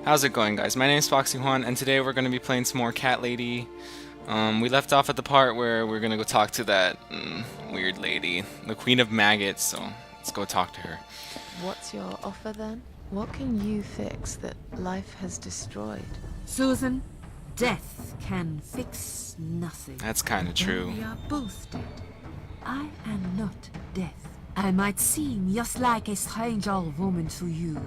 How's it going, guys? My name is Foxy and today we're going to be playing some more Cat Lady. We left off at the part where we're going to go talk to that weird lady, the Queen of Maggots, so let's go talk to her. What's your offer then? What can you fix that life has destroyed? Susan, death can fix nothing. That's kind of true. We are both dead. I am not death. I might seem just like a strange old woman to you,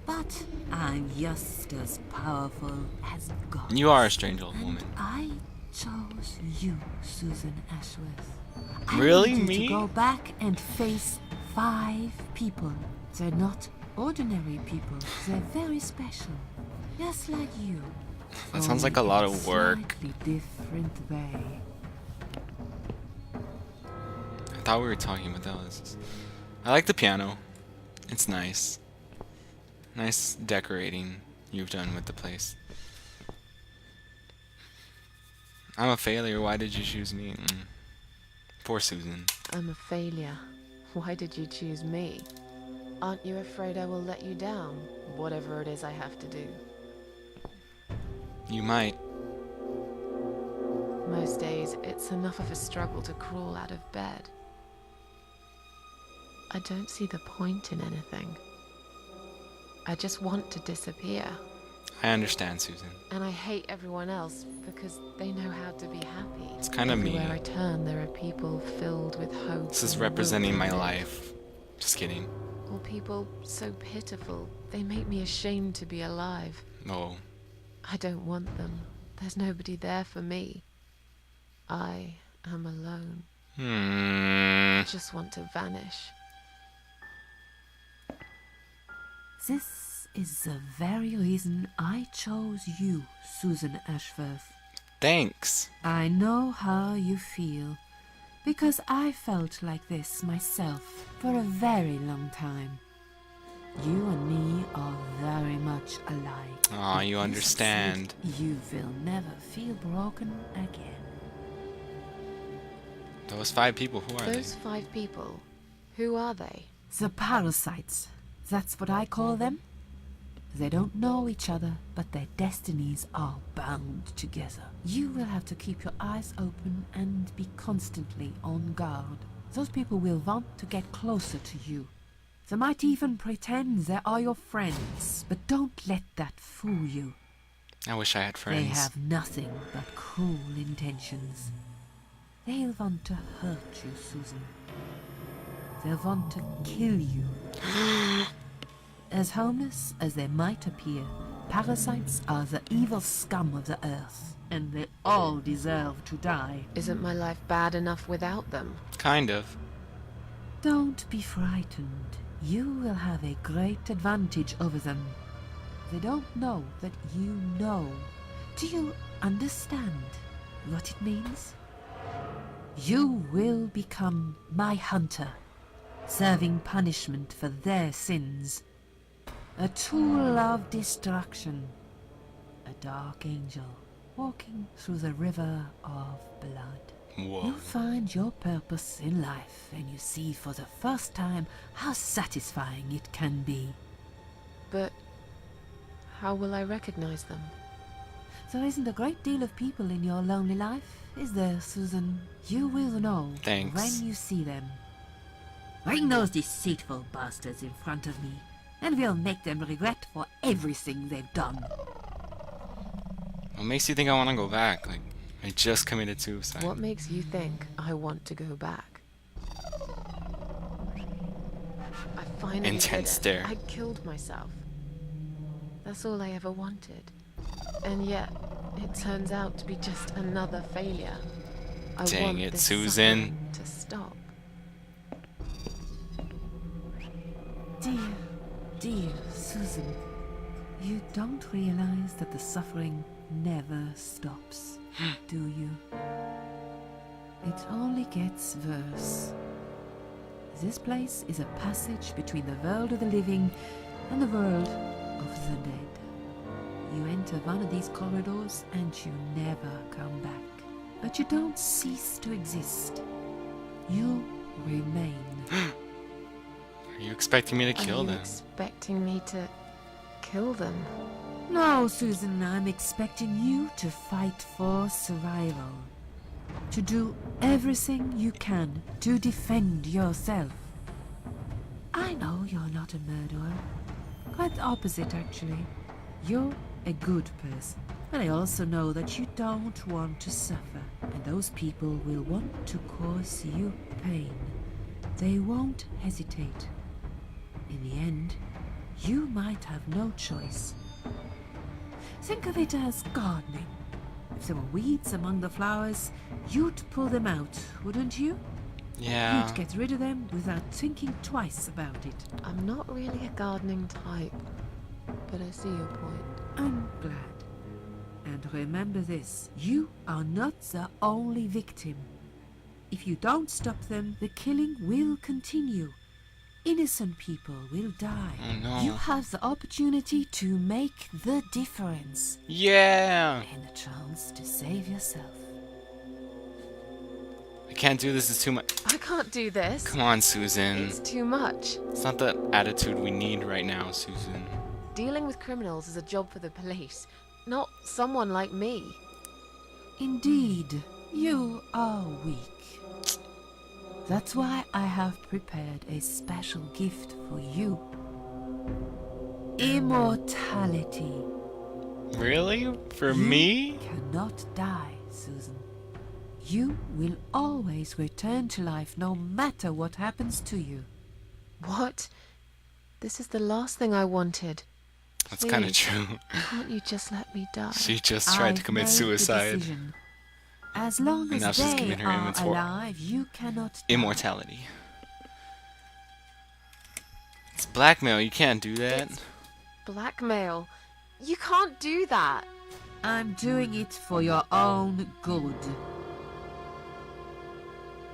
but I'm just as powerful as God. You are a strange old woman. I chose you, Susan Ashworth. Really? I need you Me? to go back and face 5 people. They're not ordinary people. They're very special. Just like you. That sounds like a lot of work. Slightly different way. I thought we were talking about that was... I like the piano. It's nice. Nice decorating you've done with the place. I'm a failure. Why did you choose me? Poor Susan. I'm a failure. Why did you choose me? Aren't you afraid I will let you down, whatever it is I have to do? You might. Most days, it's enough of a struggle to crawl out of bed. I don't see the point in anything. I just want to disappear. I understand, Susan. And I hate everyone else because they know how to be happy. It's kind of me. Everywhere I turn, there are people filled with hope. This is and representing my will. life. Just kidding. Or people so pitiful, they make me ashamed to be alive. Oh. I don't want them. There's nobody there for me. I am alone. I just want to vanish. This is the very reason I chose you, Susan Ashworth. Thanks. I know how you feel, because I felt like this myself for a very long time. You and me are very much alike. Aw, If you understand. succeed, you will never feel broken again. Those 5 people, who are Those 5 people, who are they? The parasites, that's what I call them. They don't know each other, but their destinies are bound together. You will have to keep your eyes open and be constantly on guard. Those people will want to get closer to you. They might even pretend they are your friends, but don't let that fool you. they? I wish I had friends. They have nothing but cruel intentions. They'll want to hurt you, Susan. They'll want to kill you. As harmless as they might appear, parasites are the evil scum of the earth, and they all deserve to die. Isn't my life bad enough without them? Kind of. Don't be frightened. You will have a great advantage over them. They don't know that you know. Do you understand what it means? You will become my hunter, serving punishment for their sins. A tool of destruction. A dark angel walking through the river of blood. Whoa. You find your purpose in life and you see for the first time how satisfying it can be. But how will I recognize them? There isn't a great deal of people in your lonely life, is there, Susan? You will know Thanks. when you see them. Bring those deceitful bastards in front of me, and we'll make them regret for everything they've done. What makes you think I want to go back? Like, I just committed suicide. What makes you think I want to go back? I finally Intense did it. stare. I killed myself. That's all I ever wanted. And yet, it turns out to be just another failure. I Dang want it, this Susan. suffering to stop. Dear Susan, you don't realize that the suffering never stops, do you? It only gets worse. This place is a passage between the world of the living and the world of the dead. You enter one of these corridors and you never come back. But you don't cease to exist. You remain. Are you expecting me to kill Are you them? expecting me to kill them? No, Susan, I'm expecting you to fight for survival. To do everything you can to defend yourself. I know you're not a murderer. Quite the opposite, actually. You're a good person. But I also know that you don't want to suffer. And those people will want to cause you pain. They won't hesitate. In the end, you might have no choice. Think of it as gardening. If there were weeds among the flowers, you'd pull them out, wouldn't you? Yeah. You'd get rid of them without thinking twice about it. I'm not really a gardening type, but I see your point. I'm glad. And remember this, you are not the only victim. If you don't stop them, the killing will continue. Innocent people will die. Oh no. You have the opportunity to make the difference. Yeah. And a chance to save yourself. I can't do this. It's too much. I can't do this. Come on, Susan. It's too much. It's not the attitude we need right now, Susan. Dealing with criminals is a job for the police, not someone like me. Indeed, you are weak. That's why I have prepared a special gift for you. Immortality. Really? For You me? cannot die, Susan. You will always return to life no matter what happens to you. What? This is the last thing I wanted. That's kind of Please, true. Can't you just let me die? She just tried to I've commit made the suicide. decision. As long And now as she's they giving her are immortal- alive, you cannot die. Immortality. It's blackmail. You can't do that. It's blackmail. You can't do that. I'm doing it for your own good.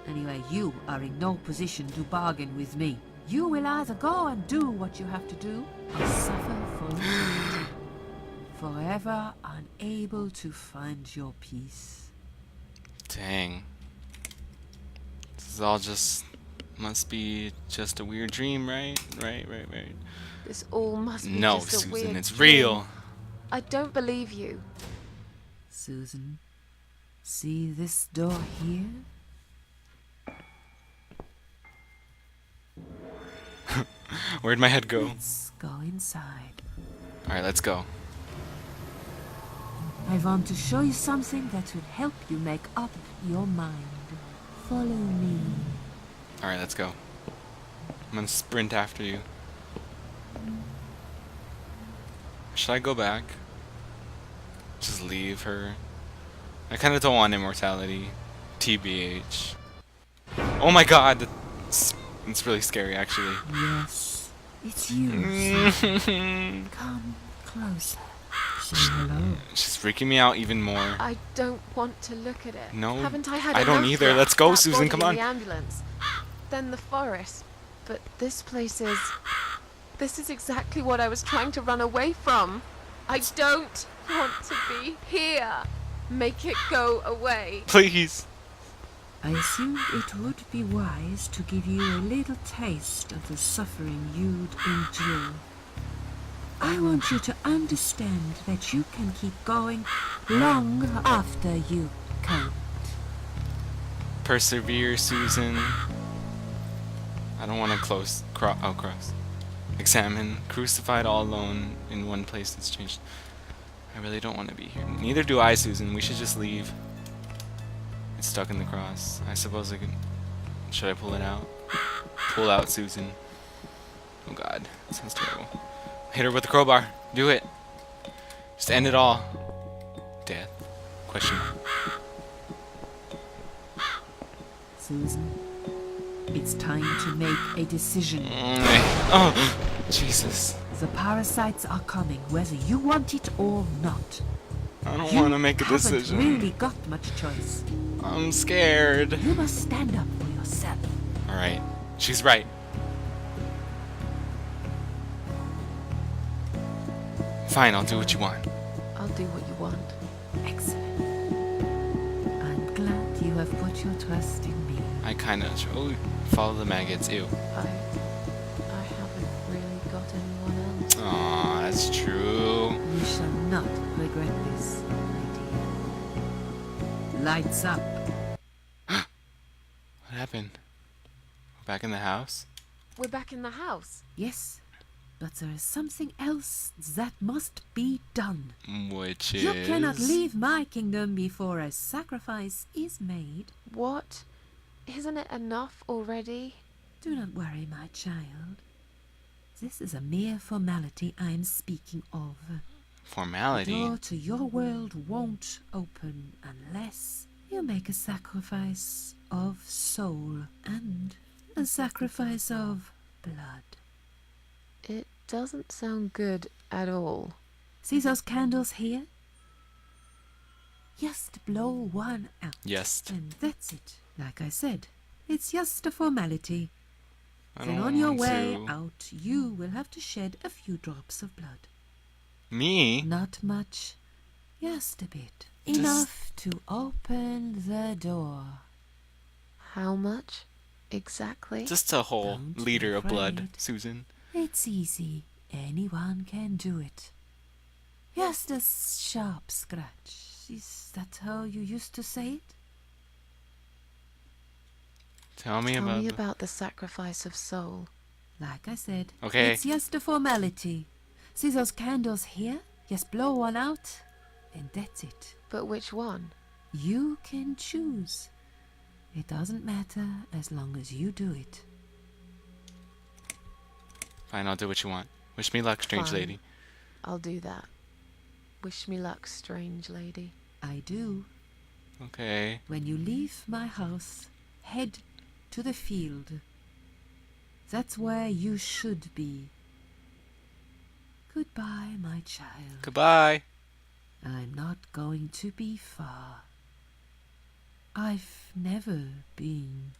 Anyway, you are in no position to bargain with me. You will either go and do what you have to do, or suffer for eternity, forever unable to find your peace. Dang. This is all just... must be just a weird dream, right? Right. This all must be No, just a Susan, weird it's dream. real. I don't believe you. Susan, see this door here? Where'd my head go? Let's go inside. Alright, let's go. I want to show you something that will help you make up your mind. Follow me. Alright, let's go. I'm gonna sprint after you. Should I go back? Just leave her? I kinda don't want immortality. TBH. Oh my god! It's really scary, actually. Yes, it's you. Susan. Come closer. Say hello. She's freaking me out even more. I don't want to look at it. No, Haven't I had I don't enough either. yet? Let's go, That Susan, body come in on. the ambulance. Then the forest. But this place is... This is exactly what I was trying to run away from. I don't want to be here. Make it go away. Please! I assumed it would be wise to give you a little taste of the suffering you'd endure. I want you to understand that you can keep going long after you can't. Persevere, Susan. I don't want to cross. Examine. Crucified all alone in one place that's changed. I really don't want to be here. Neither do I, Susan. We should just leave. It's stuck in the cross. I suppose I could... Should I pull it out? Pull out, Susan. Oh god. That sounds terrible. Hit her with the crowbar. Do it. Just end it all. Death. Question mark. Susan, it's time to make a decision. Oh, Jesus. The parasites are coming, whether you want it or not. I don't You want to make a haven't decision. really got much choice. I'm scared. You must stand up for yourself. Alright. She's right. Fine, I'll do what you want. I'll do what you want. Excellent. I'm glad you have put your trust in me. I kinda... Oh, follow the maggots. Ew. I haven't really got anyone else. Aw, that's true. We shall not regret this, my dear. Lights up. What happened? We're back in the house? We're back in the house. Yes, but there is something else that must be done. Which is... You cannot leave my kingdom before a sacrifice is made. What? Isn't it enough already? Do not worry, my child. This is a mere formality I am speaking of. Formality? The door to your world won't open unless you make a sacrifice of soul and a sacrifice of blood. It doesn't sound good at all. See those candles here? Just blow one out. Yes. And that's it. Like I said, it's just a formality. I Then don't on your want way to. out, you will have to shed a few drops of blood. Me? Not much, just a bit. Just- Enough to open the door. How much? Exactly? Just a whole Don't be liter of blood, afraid. Susan. It's easy. Anyone can do it. Just a sharp scratch. Is that how you used to say it? Tell me Tell about... me the- about the sacrifice of soul. Like I said, Okay. it's just a formality. See those candles here? Just blow one out, and that's it. But which one? You can choose. It doesn't matter as long as you do it. Fine, I'll do what you want. Wish me luck, strange Fine. lady. I'll do that. Wish me luck, strange lady. I do. Okay. When you leave my house, head to the field. That's where you should be. Goodbye, my child. Goodbye. I'm not going to be far. I've never been.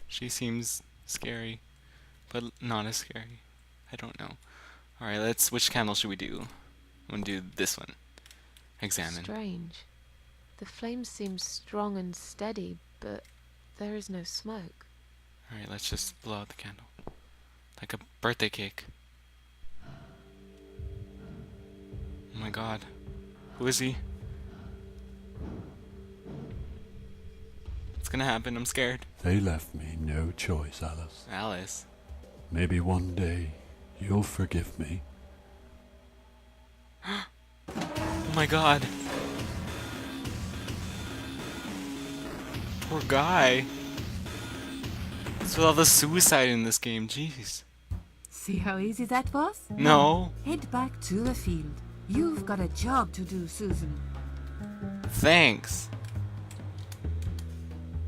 She seems scary, but not as scary. I don't know. Alright, let's... Which candle should we do? I'm gonna do this one. Examine. Strange. The flame seems strong and steady, but there is no smoke. Alright, let's just blow out the candle. Like a birthday cake. Oh my god. Who is he? What's gonna happen? I'm scared. They left me no choice, Alice. Alice. Maybe one day you'll forgive me. Oh my god. Poor guy. What's with all the suicide in this game? Jeez. See how easy that was? No. Head back to the field. You've got a job to do, Susan. Thanks.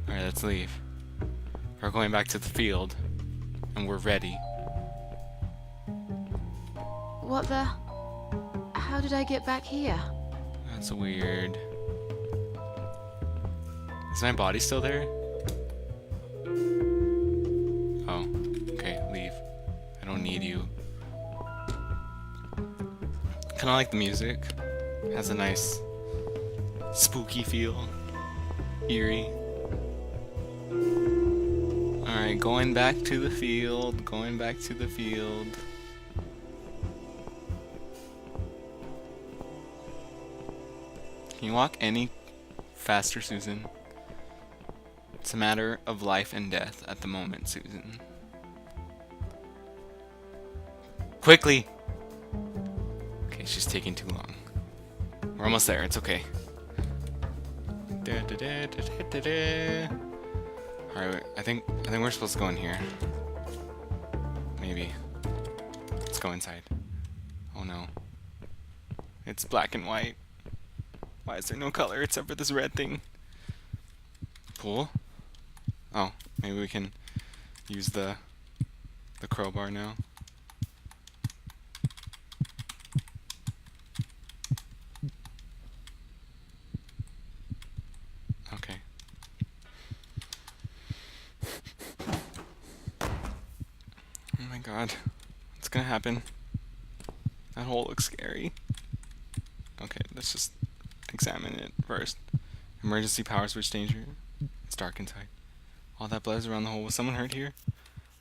Alright, let's leave. We're going back to the field. And we're ready. What the? How did I get back here? That's weird. Is my body still there? Oh, okay, leave. I don't need you. Kinda like the music. Has a nice spooky feel. Eerie. Alright, going back to the field. Going back to the field. Can you walk any faster, Susan? It's a matter of life and death at the moment, Susan. Quickly! Okay, she's taking too long. We're almost there, it's okay. Alright, I think we're supposed to go in here. Maybe. Let's go inside. Oh no. It's black and white. Why is there no color except for this red thing? Pool? Oh, maybe we can use the crowbar now. Okay. Oh my god. What's gonna happen? That hole looks scary. Okay, let's just examine it first. Emergency power switch danger. It's dark inside. All that blood is around the hole. Was someone hurt here?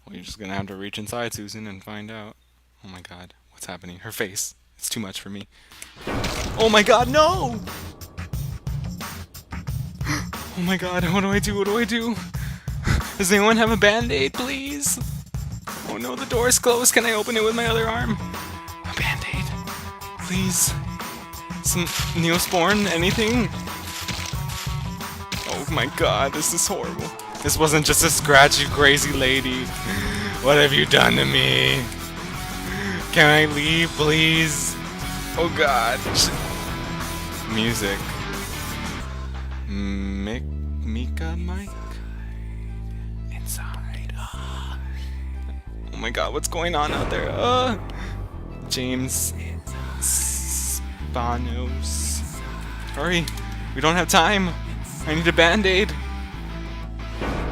Well, you're just gonna have to reach inside, Susan, and find out. Oh my god, what's happening? Her face. It's too much for me. Oh my god, no! Oh my god, what do I do? What do I do? Does anyone have a band-aid, please? Oh no, the door is closed. Can I open it with my other arm? A band-aid. Please. Some Neosporin? Anything? Oh my god, this is horrible. This wasn't just a scratch, you crazy lady. What have you done to me? Can I leave, please? Oh god. Music. Mika Mike? Inside. Oh my god, what's going on out there? James Spanos. Hurry, we don't have time. I need a band-aid.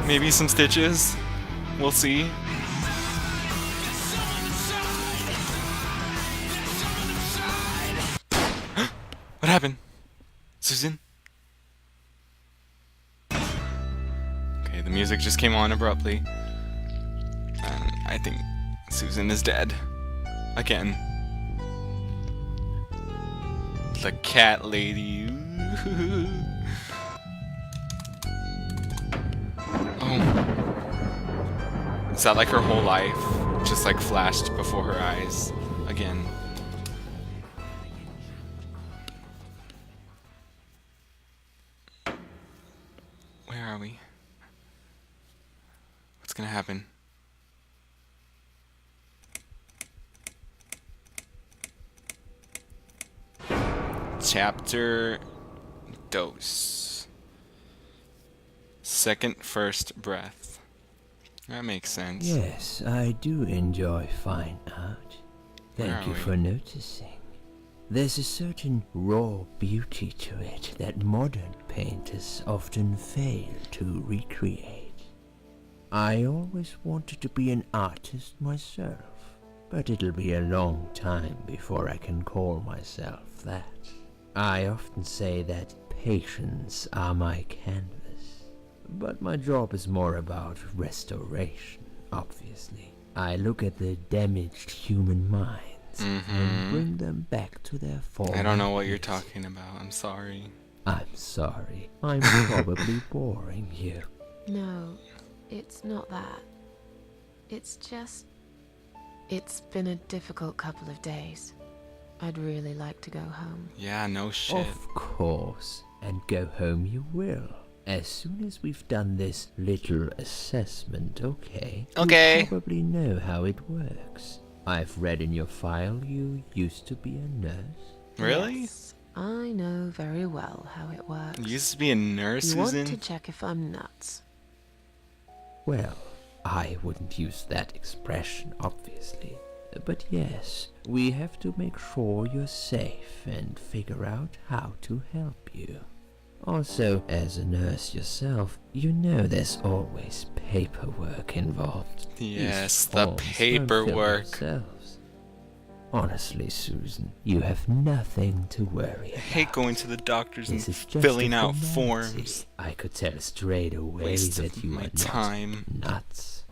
Maybe some stitches. We'll see. What happened? Susan? Okay, the music just came on abruptly. And I think Susan is dead. Again. The cat lady. Oh. Is that like her whole life? Just like flashed before her eyes. Again. Where are we? What's gonna happen? Chapter Dose. Second first breath. That makes sense. Yes, I do enjoy fine art. Thank you for noticing. There's a certain raw beauty to it that modern painters often fail to recreate. I always wanted to be an artist myself, but it'll be a long time before I can call myself that. I often say that patients are my canvas, but my job is more about restoration, obviously. I look at the damaged human minds and bring them back to their former I don't know what you're place. talking about. I'm sorry. I'm sorry. I'm probably boring you. No, it's not that. It's just... It's been a difficult couple of days. I'd really like to go home. Yeah, no shit. Of course. And go home you will. As soon as we've done this little assessment, okay? Okay. You probably know how it works. I've read in your file you used to be a nurse. Really? Yes, I know very well how it works. You used to be a nurse, You Susan? want to check if I'm nuts. Well, I wouldn't use that expression, obviously. But yes, we have to make sure you're safe and figure out how to help you. Also, as a nurse yourself, you know there's always paperwork involved. Yes, These the forms don't fill paperwork. themselves. Honestly, Susan, you have nothing to worry I about. hate going to the doctors and This is just filling a out formality. forms. I could tell straight away Waste that of you my are not time. nuts.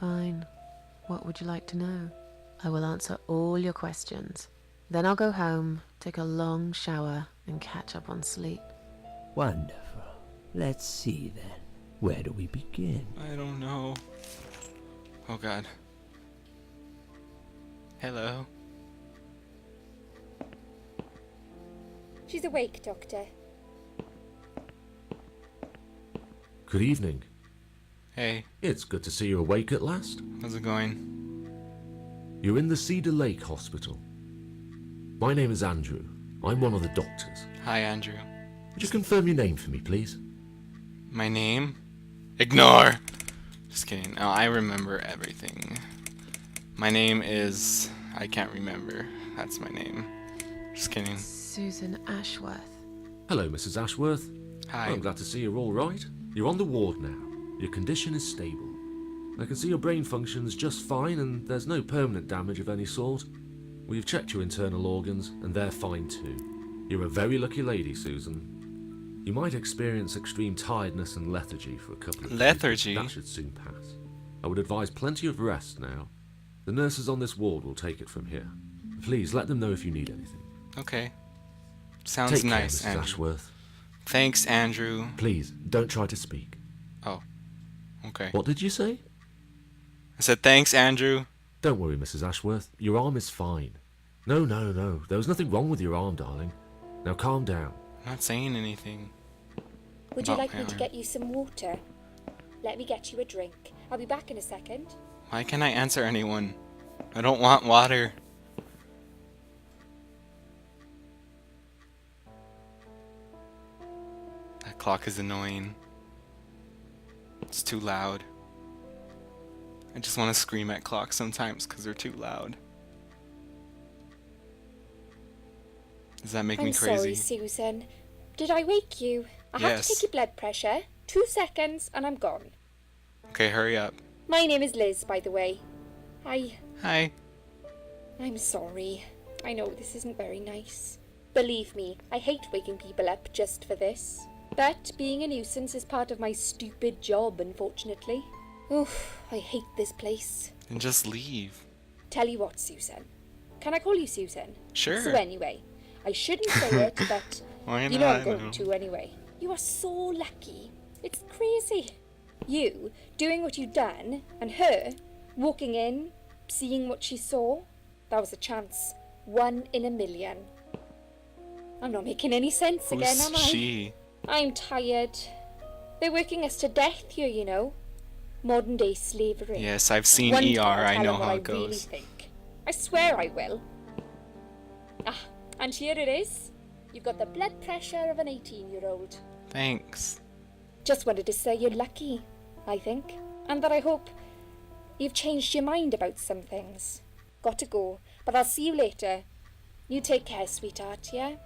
Fine. What would you like to know? I will answer all your questions. Then I'll go home, take a long shower, and catch up on sleep. Wonderful. Let's see then. Where do we begin? I don't know. Oh god. Hello. She's awake, Doctor. Good evening. Hey, It's good to see you awake at last. how's it going? You're in the Cedar Lake Hospital. My name is Andrew. I'm one of the doctors. Hi, Andrew. Would you confirm your name for me, please? My name? Ignore! Just kidding. Oh, I remember everything. My name is... I can't remember. That's my name. Just kidding. Susan Ashworth. Hello, Mrs. Ashworth. Hi. I'm glad to see you're all right. You're on the ward now. Your condition is stable. I can see your brain functions just fine and there's no permanent damage of any sort. We've checked your internal organs and they're fine too. You're a very lucky lady, Susan. You might experience extreme tiredness and lethargy for a couple of days. Lethargy? That should soon pass. I would advise plenty of rest now. The nurses on this ward will take it from here. Please, let them know if you need anything. Okay. Sounds Take nice, care, Mrs. Andrew. Ashworth. Thanks, Andrew. Please, don't try to speak. Oh, okay. What did you say? I said thanks, Andrew. Don't worry, Mrs. Ashworth. Your arm is fine. No. There was nothing wrong with your arm, darling. Now calm down. I'm not saying anything. Would you about like my me to arm. get you some water? Let me get you a drink. I'll be back in a second. Why can't I answer anyone? I don't want water. That clock is annoying. It's too loud. I just want to scream at clocks sometimes because they're too loud. Does that make me I'm crazy? sorry, Susan. Did I wake you? I have Yes. to take your blood pressure. 2 seconds and I'm gone. Okay, hurry up. My name is Liz, by the way. Hi. I'm sorry. I know this isn't very nice. Believe me, I hate waking people up just for this. But being a nuisance is part of my stupid job, unfortunately. Oof, I hate this place. Then just leave. Tell you what, Susan. Can I call you Susan? Sure. So anyway, I shouldn't say it, but Why you know I'm not? going to anyway. You are so lucky. It's crazy. You doing what you've done, and her walking in, seeing what she saw. That was a chance. 1 in a million. I'm not making any sense again, Who's am I? she? I'm tired. They're working us to death here, you know. Modern day slavery. Yes, I've seen One ER. day I'll I tell know them what how I it really goes. think. I swear I will. Ah, and here it is. You've got the blood pressure of an 18-year-old. Thanks. Just wanted to say you're lucky, I think. And that I hope you've changed your mind about some things. Got to go, but I'll see you later. You take care, sweetheart, yeah?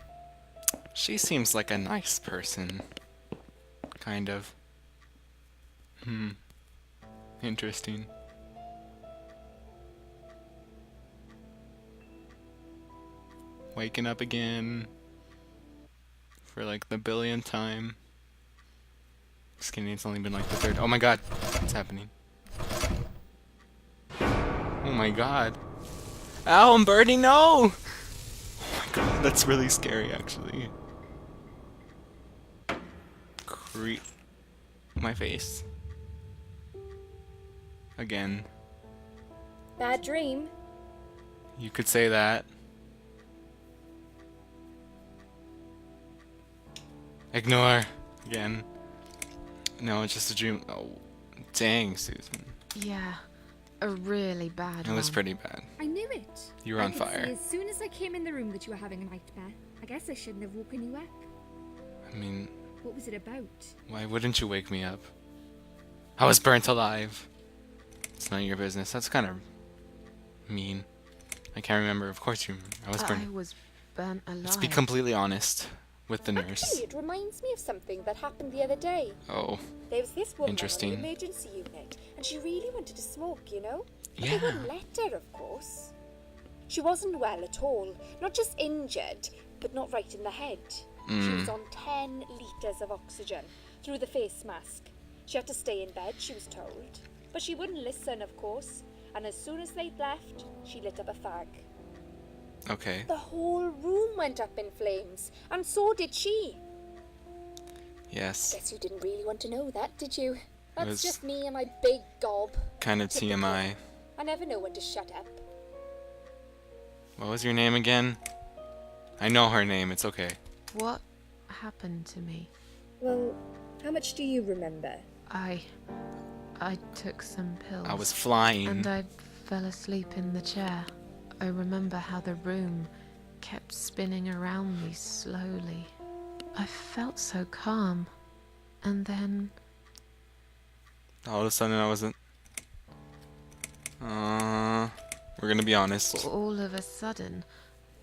She seems like a nice person. Kind of. Interesting. Waking up again. For like the billionth time. Just kidding, it's only been like the third. Oh my god, what's happening? Oh my god. Ow, I'm burning, no! Oh my god, that's really scary actually. Creep. My face. Again. Bad dream. You could say that. Ignore. Again. No, it's just a dream. Oh, dang, Susan. Yeah, a really bad It was one. pretty bad. I knew it. You were on I could fire. see as soon as I came in the room that you were having a nightmare. I guess I shouldn't have woken you up. I mean, What was it about? why wouldn't you wake me up? I was burnt alive. It's none of your business. That's kind of mean. I can't remember. Of course you remember. I was I burnt. was burnt alive. Let's be completely honest with the nurse. Actually, it reminds me of something that happened the other day. Oh, There was this woman Interesting. in the emergency unit, and she really wanted to smoke, you know? But Yeah. they wouldn't let her, of course. She wasn't well at all. Not just injured, but not right in the head. She was on 10 litres of oxygen through the face mask. She had to stay in bed, she was told. But she wouldn't listen, of course. And as soon as they'd left, she lit up a fag. okay. The whole room went up in flames, and so did she. Yes. Guess you didn't really want to know that, did you? That's was- just me and my big gob. Kind of Typical. TMI. I never know when to shut up. What was your name again? I know her name. It's okay. What happened to me? Well, how much do you remember? I took some pills. I was flying. And I fell asleep in the chair. I remember how the room kept spinning around me slowly. I felt so calm. And then All of a sudden, I wasn't. We're gonna be honest. all of a sudden,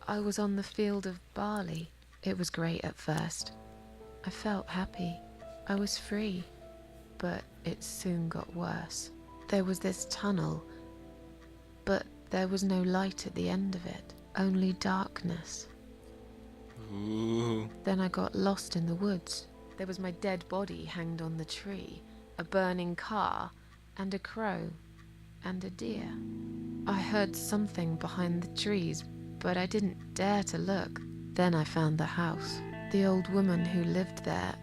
I was on the field of barley. It was great at first. I felt happy. I was free. But it soon got worse. There was this tunnel, but there was no light at the end of it, only darkness. Ooh. Then I got lost in the woods. There was my dead body hanged on the tree, a burning car, and a crow, and a deer. I heard something behind the trees, but I didn't dare to look. Then I found the house. The old woman who lived there.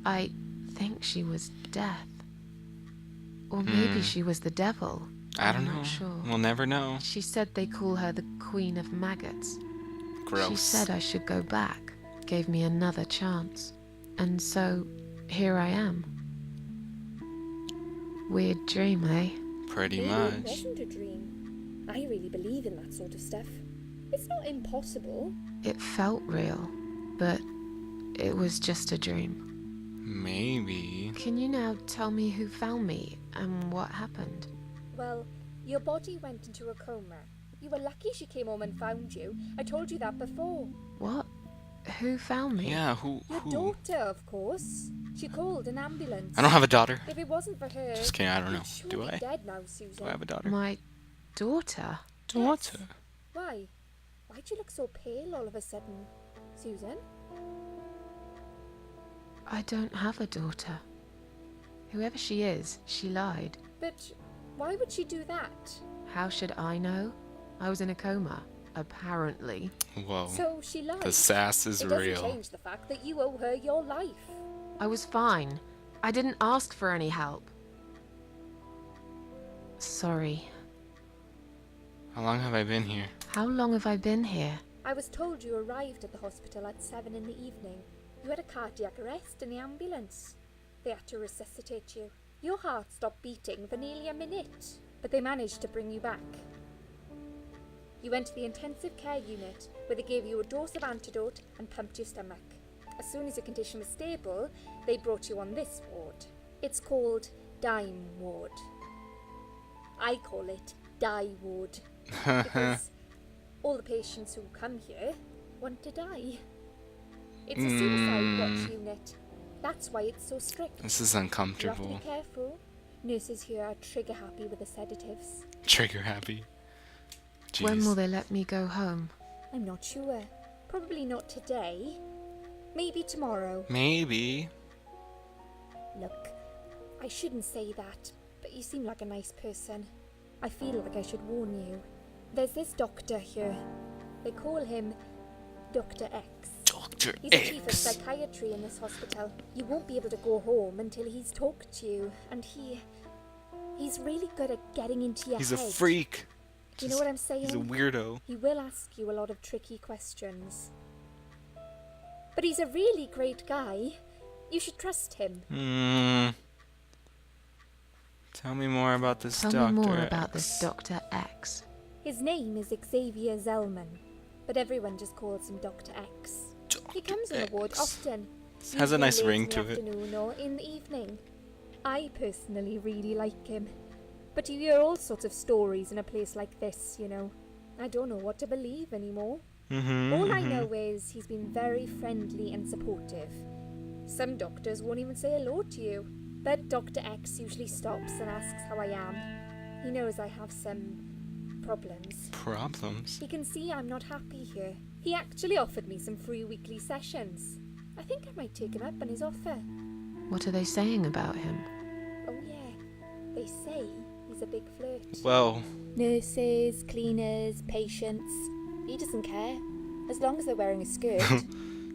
I think she was Death. Or maybe she was the devil. I don't I'm know. not sure. We'll never know. She said they call her the Queen of Maggots. Gross. She said I should go back, gave me another chance. And so, here I am. Weird dream, eh? Pretty Maybe much. it wasn't a dream. I really believe in that sort of stuff. It's not impossible. It felt real, but it was just a dream. Maybe. Can you now tell me who found me and what happened? Well, your body went into a coma. You were lucky she came home and found you. I told you that before. What? Who found me? Yeah, who? Your daughter, of course. She called an ambulance. I don't have a daughter. If it wasn't for her... Just kidding, I don't know. you'd surely Do I? be dead now, Susan. Do I have a daughter? My daughter? Daughter? Why? Why'd you look so pale all of a sudden, Susan? I don't have a daughter. Whoever she is, she lied. But why would she do that? How should I know? I was in a coma, apparently. Whoa. So she lied. The sass is It doesn't real. change the fact that you owe her your life. I was fine. I didn't ask for any help. Sorry. How long have I been here? How long have I been here? I was told you arrived at the hospital at 7 in the evening. You had a cardiac arrest in the ambulance. They had to resuscitate you. Your heart stopped beating for nearly a minute, but they managed to bring you back. You went to the intensive care unit, where they gave you a dose of antidote and pumped your stomach. As soon as your condition was stable, they brought you on this ward. It's called Dime Ward. I call it Die Ward, because all the patients who come here want to die. It's a suicide watch unit. That's why it's so strict. This is You have to uncomfortable. be careful. Nurses here are trigger happy with the sedatives. Trigger happy. Jeez. When will they let me go home? I'm not sure. Probably not today. Maybe tomorrow. Maybe. Look, I shouldn't say that, but you seem like a nice person. I feel like I should warn you. There's this doctor here. They call him Dr. X. Dr. He's the chief of X. psychiatry in this hospital. You won't be able to go home until he's talked to you, and he's really good at getting into your He's a head. freak. You know what I'm saying? He's a weirdo. He will ask you a lot of tricky questions. But he's a really great guy. You should trust him. Tell me more about this Tell Dr. me more X. about this Dr. X. His name is Xavier Zellman, but everyone just calls him Dr. X. He comes on the ward X. often. Has a usually nice late ring in the to it. afternoon or in the evening. I personally really like him. But you hear all sorts of stories in a place like this, you know. I don't know what to believe anymore. All I know is he's been very friendly and supportive. Some doctors won't even say hello to you. But Dr. X usually stops and asks how I am. He knows I have some problems. Problems? He can see I'm not happy here. He actually offered me some free weekly sessions. I think I might take him up on his offer. What are they saying about him? Oh yeah, they say he's a big flirt. Well, Nurses, cleaners, patients. He doesn't care. As long as they're wearing a skirt.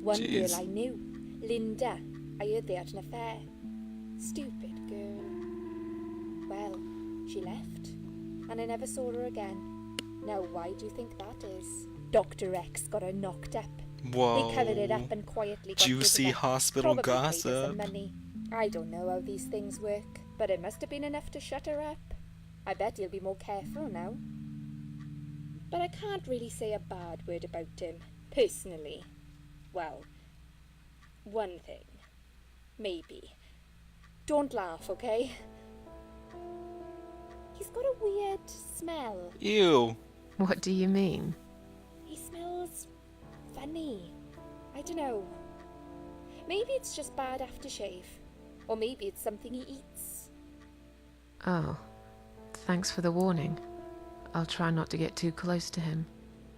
One Jeez. girl I knew, Linda, I heard they had an affair. Stupid girl. Well, she left, and I never saw her again. Now, why do you think that is? Dr. X got her knocked up. whoa. They covered it up and quietly got Juicy rid of her. hospital Probably paid her some gossip. money. I don't know how these things work, but it must have been enough to shut her up. I bet he'll be more careful now. But I can't really say a bad word about him, personally. Well, one thing. Maybe. Don't laugh, okay? He's got a weird smell. Ew. What do you mean? He smells funny. I don't know. Maybe it's just bad aftershave. Or maybe it's something he eats. Oh, thanks for the warning. I'll try not to get too close to him.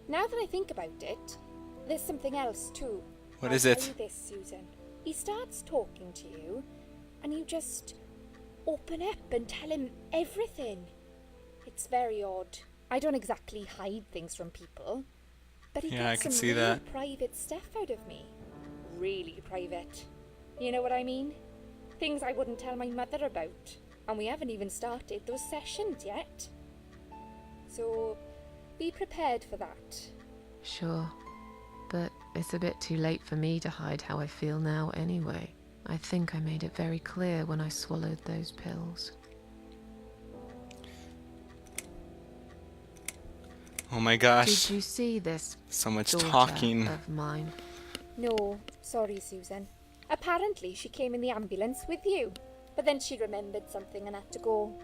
Now that I think about it, there's something else too. What I'll is tell it? you this, Susan. He starts talking to you, and you just open up and tell him everything. It's very odd. I don't exactly hide things from people. But he Yeah, I gets can some see real that. private stuff out of me. Really private. You know what I mean? Things I wouldn't tell my mother about. And we haven't even started those sessions yet. So, be prepared for that. Sure. But it's a bit too late for me to hide how I feel now anyway. I think I made it very clear when I swallowed those pills. Oh my gosh. Did you see this So much daughter talking. of mine? No, sorry, Susan. Apparently she came in the ambulance with you. But then she remembered something and had to go.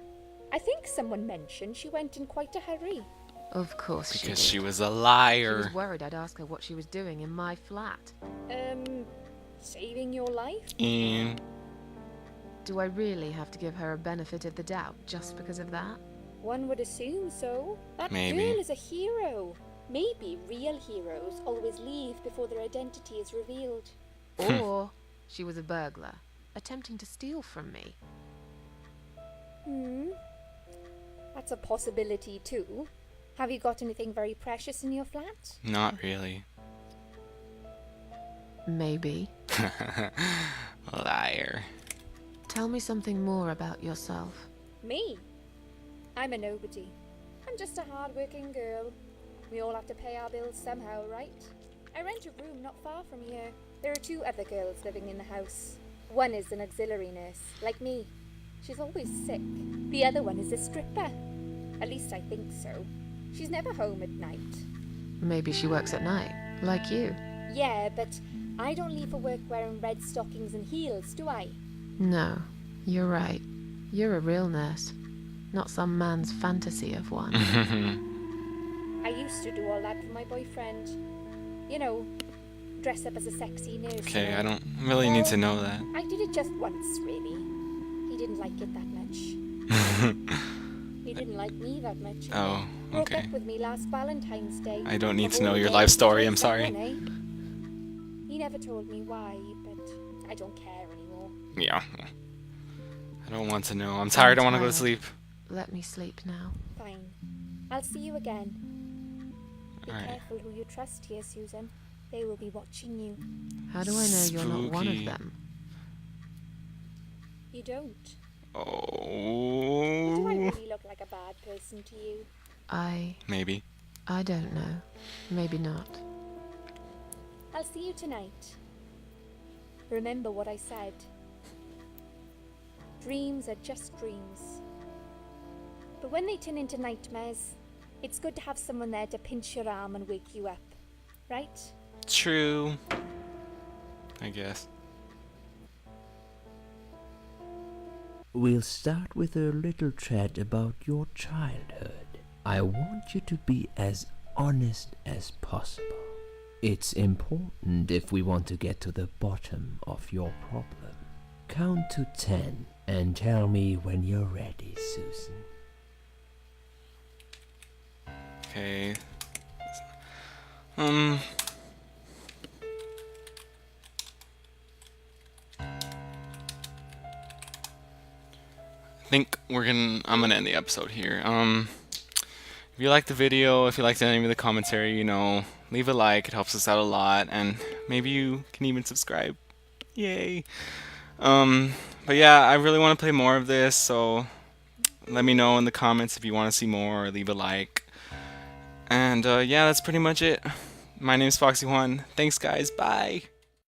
I think someone mentioned she went in quite a hurry. Of course Because she she did. was a She liar. was worried I'd ask her what she was doing in my flat. Saving your life? And Do I really have to give her a benefit of the doubt just because of that? One would assume so. That Maybe. girl is a hero. Maybe real heroes always leave before their identity is revealed. Or she was a burglar, attempting to steal from me. That's a possibility too. Have you got anything very precious in your flat? not really. Maybe. Liar. Tell me something more about yourself. Me? I'm a nobody. I'm just a hard-working girl. We all have to pay our bills somehow, right? I rent a room not far from here. There are 2 other girls living in the house. One is an auxiliary nurse, like me. She's always sick. The other one is a stripper. At least I think so. She's never home at night. Maybe she works at night, like you. Yeah, but I don't leave for work wearing red stockings and heels, do I? No, you're right. You're a real nurse, not some man's fantasy of one. I used to do all that for my boyfriend. You know, dress up as a sexy nurse. Okay, I don't really need to know that. I did it just once, really. He didn't like it that much. He didn't like me that much. Oh, Broke okay. up with me last Valentine's Day. I don't need The to know whole your day life was story, I'm just sorry. fun, eh? He never told me why, but I don't care anymore. Yeah. I don't want to know. I'm tired. I want to go to tired. sleep. Let me sleep now. Fine. I'll see you again. Be Alright. careful who you trust here, Susan. They will be watching you. How do I know you're not one of Spooky. them? You don't. Do I Oh. really look like a bad person to you? Maybe. I don't know. Maybe not. I'll see you tonight. Remember what I said. Dreams are just dreams. But when they turn into nightmares, it's good to have someone there to pinch your arm and wake you up. Right? True. I guess. We'll start with a little chat about your childhood. I want you to be as honest as possible. It's important if we want to get to the bottom of your problem. Count to 10 and tell me when you're ready, Susan. Okay. I think I'm gonna end the episode here. If you liked the video, if you liked any of the commentary, leave a like. It helps us out a lot, and maybe you can even subscribe. Yay! But yeah, I really want to play more of this, so let me know in the comments if you want to see more, or leave a like. And yeah, that's pretty much it. My name is Foxy Juan. Thanks, guys. Bye.